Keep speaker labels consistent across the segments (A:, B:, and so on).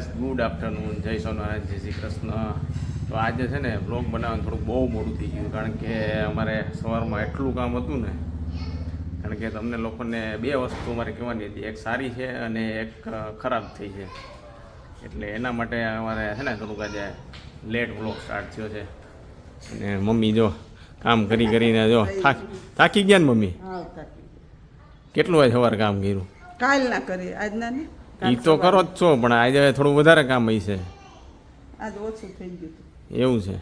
A: Guys good afternoon, જય સોમનાથ, જય શ્રી કૃષ્ણ. તો આજે છે ને બ્લોગ બનાવવાનું થોડુંક બહુ મોડું થઈ ગયું, કારણ કે અમારે સવારમાં એટલું કામ હતું ને, કારણ કે તમને લોકોને બે વસ્તુ અમારે કહેવાની હતી, એક સારી છે અને એક ખરાબ થઈ છે. એટલે એના માટે અમારે છે ને થોડુંક આજે લેટ બ્લોગ સ્ટાર્ટ થયો છે. અને મમ્મી જો કામ કરીને જો થાકી ગયા ને મમ્મી. કેટલું આજે સવારે કામ કર્યું?
B: કાલ ના કરીએ, આજ ના ને.
A: એ તો કરો જ છો, પણ આજે થોડું વધારે કામ હશે.
B: આજ ઓછું થઈ ગયું.
A: એવું છે.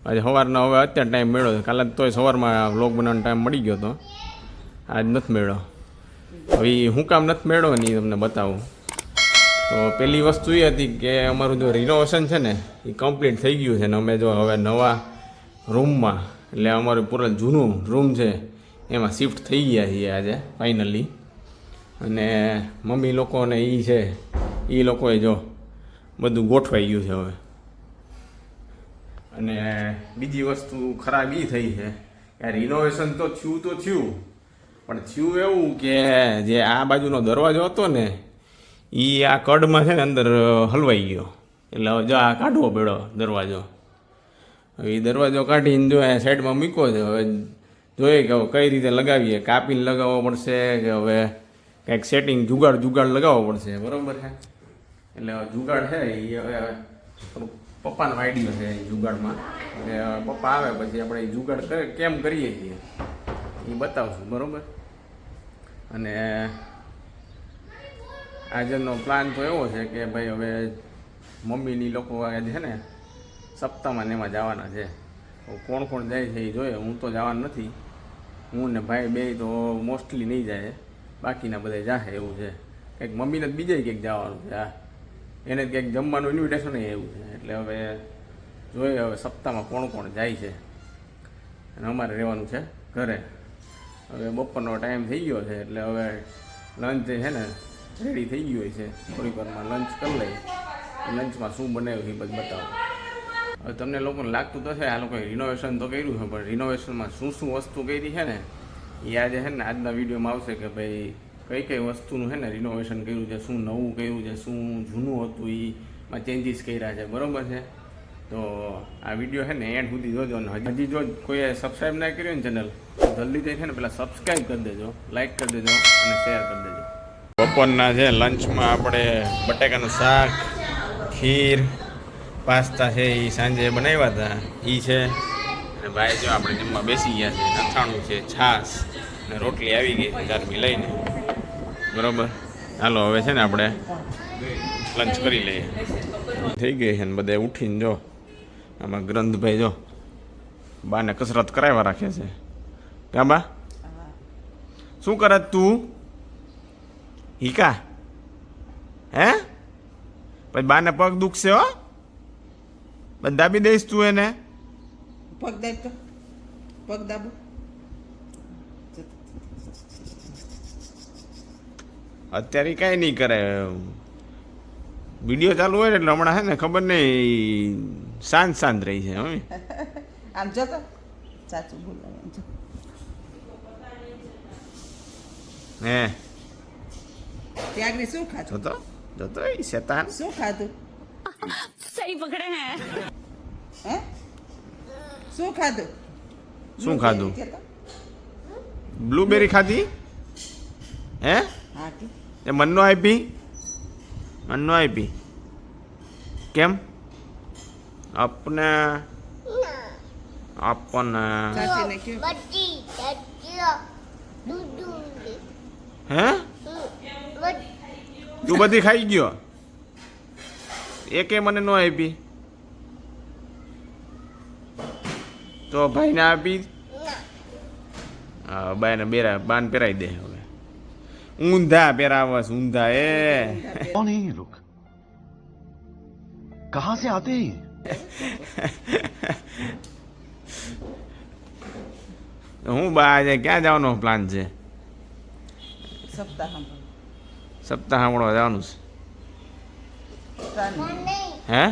A: આજે સવારનો હવે અત્યારે ટાઈમ મળ્યો. કાલે તોય સવારમાં વ્લોગ બનાવવાનો ટાઈમ મળી ગયો હતો, આજ નથી મળ્યો. હવે હું કામ નથી મળ્યો ને એ તમને બતાવું. તો પહેલી વસ્તુ એ હતી કે અમારું જો રિનોવેશન છે ને એ કમ્પ્લીટ થઈ ગયું છે ને અમે જો હવે નવા રૂમમાં, એટલે અમારું પૂરા જૂનું રૂમ છે એમાં શિફ્ટ થઈ ગયા છીએ આજે ફાઇનલી. અને મમ્મી લોકોને એ છે, એ લોકોએ જો બધું ગોઠવાઈ ગયું છે હવે. અને બીજી વસ્તુ ખરાબ એ થઈ છે કે રિનોવેશન તો થયું, પણ થયું એવું કે જે આ બાજુનો દરવાજો હતો ને એ આ કડમાં છે ને અંદર હલવાઈ ગયો. એટલે હવે જો આ કાઢવો પડ્યો દરવાજો. હવે એ દરવાજો કાઢીને જો આ સાઈડમાં મૂક્યો છે. હવે જોઈએ કે હવે કઈ રીતે લગાવીએ, કાપીને લગાવવો પડશે કે હવે કંઈક સેટિંગ જુગાડ લગાવવો પડશે, બરાબર છે. એટલે જુગાડ છે એ હવે થોડુંક પપ્પાનો આઈડિયો છે એ જુગાડમાં. એટલે પપ્પા આવે પછી આપણે એ જુગાડ કેમ કરીએ છીએ એ બતાવશું, બરાબર. અને આજનો પ્લાન તો એવો છે કે ભાઈ હવે મમ્મીની લોકો આજે છે ને સપ્તાહમાં ને એમાં જવાના છે. કોણ જાય છે એ જોઈએ. હું તો જવાનું નથી, હું ને ભાઈ બે તો મોસ્ટલી નહીં જાય, બાકીના બધા જાહે એવું છે. કંઈક મમ્મીને બીજે કંઈક જવાનું છે, હા એને કંઈક જમવાનું ઇન્વિટેશન એવું છે. એટલે હવે જોઈએ હવે સપ્તાહમાં કોણ જાય છે. અને અમારે રહેવાનું છે ઘરે. હવે બપોરનો ટાઈમ થઈ ગયો છે એટલે હવે લંચ છે ને રેડી થઈ ગયું હોય છે. થોડીક વારમાં લંચ કરી લઈએ. લંચમાં શું બનાવ્યું એ બધું બતાવો. હવે તમને લોકોને લાગતું તો છે આ લોકોએ રિનોવેશન તો કર્યું છે, પણ રિનોવેશનમાં શું વસ્તુ કરી છે ને એ આજે છે ને આજના વિડીયોમાં આવશે કે ભાઈ કઈ વસ્તુનું છે ને રિનોવેશન કર્યું છે, શું નવું કર્યું છે, શું જૂનું હતું એમાં ચેન્જીસ કર્યા છે, બરાબર છે. તો આ વિડીયો છે ને એન્ડ સુધી જોજો. અને હજી જો કોઈએ સબસ્ક્રાઈબ ના કર્યું ને ચેનલ, તો જલ્દી છે ને પહેલાં સબસ્ક્રાઈબ કરી દેજો, લાઇક કરી દેજો અને શેર કરી દેજો. બપોરના છે લંચમાં આપણે બટાકાનું શાક, ખીર, પાસ્તા છે એ સાંજે બનાવ્યા હતા એ છે. અને ભાઈ જો આપણે જમવા બેસી ગયા છે. અથાણું છે, છાશ અને રોટલી આવી ગઈ ગરમી લઈને, બરાબર. હાલો હવે છે ને આપણે લંચ કરી લઈએ. થઈ ગઈ છે ને બધે ઉઠીને જો આમાં ગ્રંથભાઈ જો બાને કસરત કરાવવા રાખે છે. ક્યાં બા શું કરે તું? હીકા હે? પછી બાને પગ દુખશે હો, બસ દાબી દઈશ તું એને.
B: પગ દાબ તો, પગ દાબો.
A: અત્યારે કાંઈ નહીં કરે, વિડીયો ચાલુ હોય ને એટલે હમણાં છે ને ખબર નહીં શાંત રહી છે. હવે
B: આમ જો તો ચાચુ બોલાવે જો.
A: હે
B: ત્યાગને શું ખાધું?
A: જોતો એ શેતાન
B: શું ખાધું?
C: सही पकड़े हैं.
B: હે શું ખાધું?
A: શું ખાધું? બ્લુબેરી ખાધી? હે
B: હા કે
A: એ મનનો આપી? મનનો આપી કેમ? આપને
B: ચાચીને કયો.
A: હે તું બધી ખાઈ ગયો? એકે મને ન આપી તો ભાઈને આપી. હા બાન પહેરાવી દે. હવે ઊંધા પહેરાવસ, ઊંધા એ
D: कौन है ये लोग? कहां से आते हैं?
A: હું બા આજે ક્યાં જવાનો પ્લાન છે? સપ્તાહ સાંભળવા જવાનું છે. હે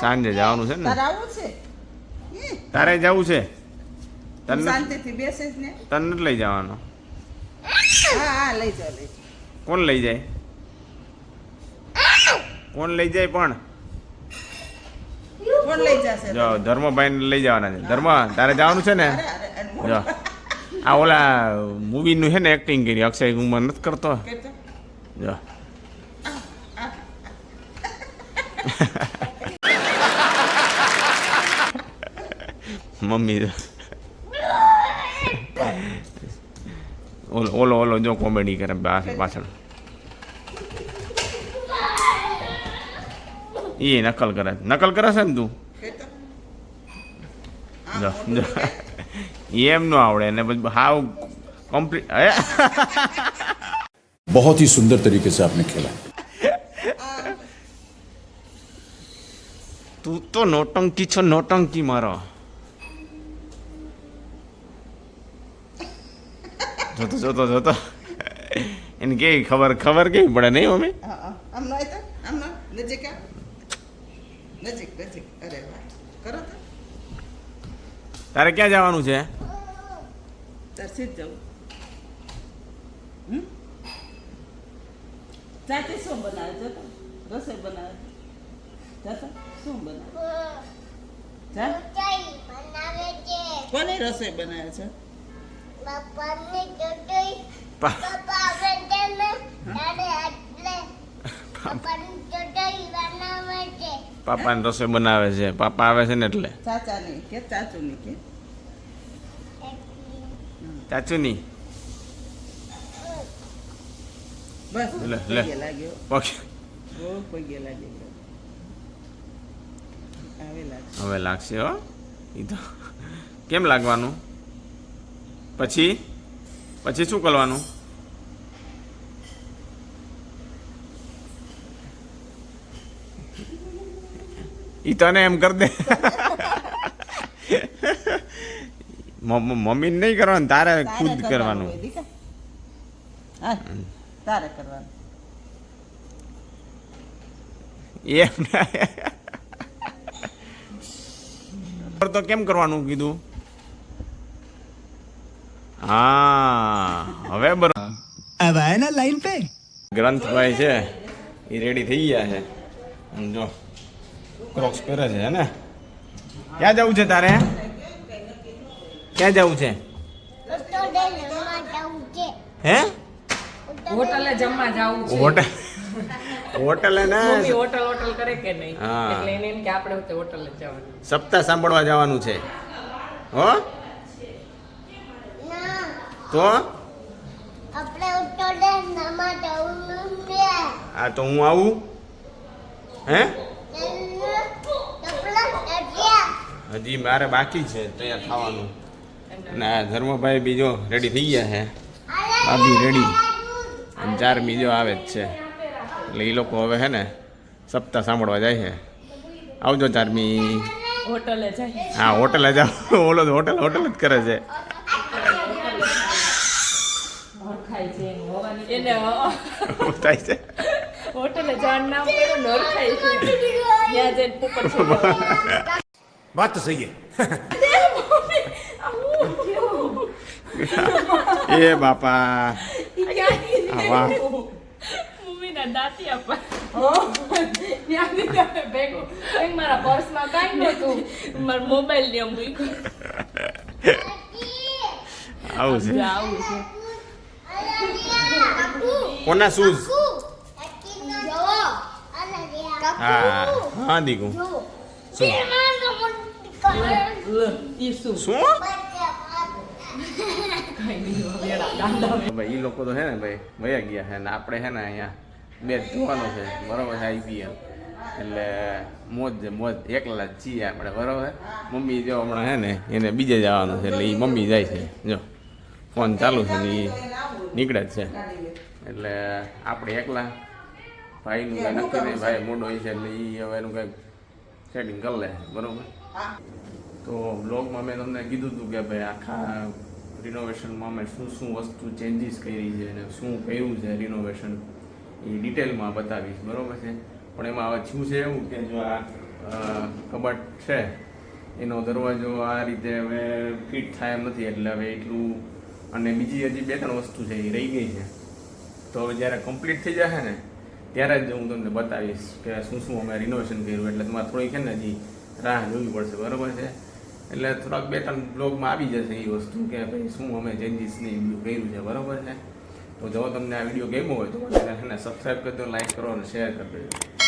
A: સાંજે જવાનું છે ને?
B: તારે આવું છે?
A: તારે જવું છે? તને
B: શાંતિથી બેસે જ ને.
A: તને નથી લઈ જવાનો?
B: હા લઈ જાઓ.
A: કોણ લઈ જાય? કોણ લઈ જાય પણ
B: કોણ લઈ જશે
A: જો ધર્મભાઈને લઈ જવાના છે. ધર્મ તારે જવાનું છે ને?
B: અરે, અરે,
A: જો આ ઓલા મૂવીનું છે ને એક્ટિંગ કરી અક્ષય કુમાર નથી કરતો
B: કેતો?
A: જો મમ્મી ઓલો ઓલો જો કોમેડી કરે પાછળ એ નકલ કરે છે ને તું
B: કેતો?
A: જો જો એમ ન આવડે ને પછી હાવ કમ્પ્લીટ
D: बहुत ही सुंदर तरीके से आपने खेला
A: તું તો નોટંકી છો નોટંકી મારો જોતો જોતો જોતો એને કેવી ખબર કેવી પડે નહીં મમ્મી
B: હા, હા. આમ નો આય તો? આમ નો? નજીક આવ. નજીક. અરે વાહ. કરો તો.
A: તારે ક્યાં જવાનું છે
B: તાર સીધ જવું. હમ? જાતે શું બનાવે છે તો? રસોઈ બનાવે છે. જાતે શું બનાવે? જા. કોની રસોઈ બનાવે છે?
A: પા- પાપાને રસોઈ બનાવે છે પાપા આવે છે ને એટલે
B: ચાચાની કે ચાચુની કે?
A: ચાચુની
B: બસ
A: લે, લે.
B: પગે લાગ્યો.
A: ઓકે
B: પગે લાગી ગયો. આવે લાગશે.
A: હવે લાગશે હો એ તો કેમ લાગવાનું પછી શું કરવાનું ઈ તને એમ કર દે મમ્મી નહીં કરવાનું તારે ખુદ
B: તારે
A: કરવાનું
B: હોય દીકા. હા, તારે કરવાનું.
A: એમ તો કેમ કરવાનું કીધું હા હવે બરાબર
E: अब आए ना लाइन पे
A: ગ્રંથભાઈ છે એ રેડી થઈ ગયા છે જો ક્રોક્સ પહેરે છે હે ને ક્યાં જવું છે તારે ક્યાં જવું છે હે
F: હોટલે જમવા જાવું છે
A: હોટલે ને
F: મમ્મી હોટલ કરે કે નહીં
A: હા.
F: એટલે એને એમ કે આપણે હોટલે જ જવાનું
A: સપ્તાહ સાંભળવા જવાનું છે હો તો હા તો હું આવું હે હજી મારે બાકી છે તૈયાર થવાનું અને આ ધર્મભાઈ બીજો રેડી થઈ ગયા છે ભાભી રેડી અને ચાર બીજો આવે જ છે એટલે એ લોકો હવે હે ને સપ્તાહ સાંભળવા જાય છે આવજો ચારમી
F: હોટલે જાય
A: હા હોટલે જાઓ ઓલો તો હોટલ જ કરે છે
F: ખાય છે એને
A: શું થાય છે
F: હોટલે જવાનું નામ પડ્યું નર ખાય છે ત્યાં જઈને પોપટ છે
D: बात तो सही है
A: એ બાપા વાહ
F: મમ્મીના દાંતી આપા ત્યાંથી તમે ભેગું કંઈક મારા પર્સમાં કાંઈ નહોતું મારા મોબાઈલ ને મૂક્યું
A: આવું છે
F: આવું છે
A: કોના શૂઝ હા હા દીકુ શું
F: ઈ શું
A: શું
F: કઈ નહીં વેડા દાંડા
A: ભાઈ એ લોકો તો છે ને ભાઈ વયા ગયા છે ને આપણે છે ને અહીંયા મેચ જોવાનો છે બરોબર છે IPL એટલે મોજ એકલા જ છીએ આપણે બરોબર મમ્મી જો હમણાં છે ને એને બીજે જવાનું છે એટલે એ મમ્મી જાય છે જો ફોન ચાલુ છે ને એ નીકળે જ છે એટલે આપણે એકલા ભાઈનું કંઈ નક્કી નહીં ભાઈ મોડો હોય છે એટલે એ હવે એનું કંઈક સેટિંગ કરી લે બરોબર તો બ્લોગમાં મેં તમને કીધું હતું કે ભાઈ આખા રિનોવેશનમાં અમે શું વસ્તુ ચેન્જીસ કરી છે અને શું કર્યું છે રિનોવેશન એ ડિટેલમાં બતાવીશ બરાબર છે પણ એમાં હવે શું છે એવું કે જો આ કબાટ છે એનો દરવાજો આ રીતે હવે ફિટ થાય એમ નથી એટલે હવે એટલું અને બીજી હજી 2-3 વસ્તુ છે એ રહી ગઈ છે તો હવે જ્યારે કમ્પ્લીટ થઈ જશે ને ત્યારે જ હું તમને બતાવીશ કે શું શું અમે રિનોવેશન કર્યું. એટલે તમારે થોડીક છે ને હજી રાહ જોવી પડશે, બરાબર છે. એટલે થોડાક 2-3 બ્લોગમાં આવી જશે એ વસ્તુ કે ભાઈ શું અમે ચેન્જીસને એવું કર્યું છે, બરાબર છે. તો જો તમને આ વિડીયો ગમ્યો હોય તો મને સબસ્ક્રાઈબ કરી દો, લાઈક કરો અને શેર કરી દેજો.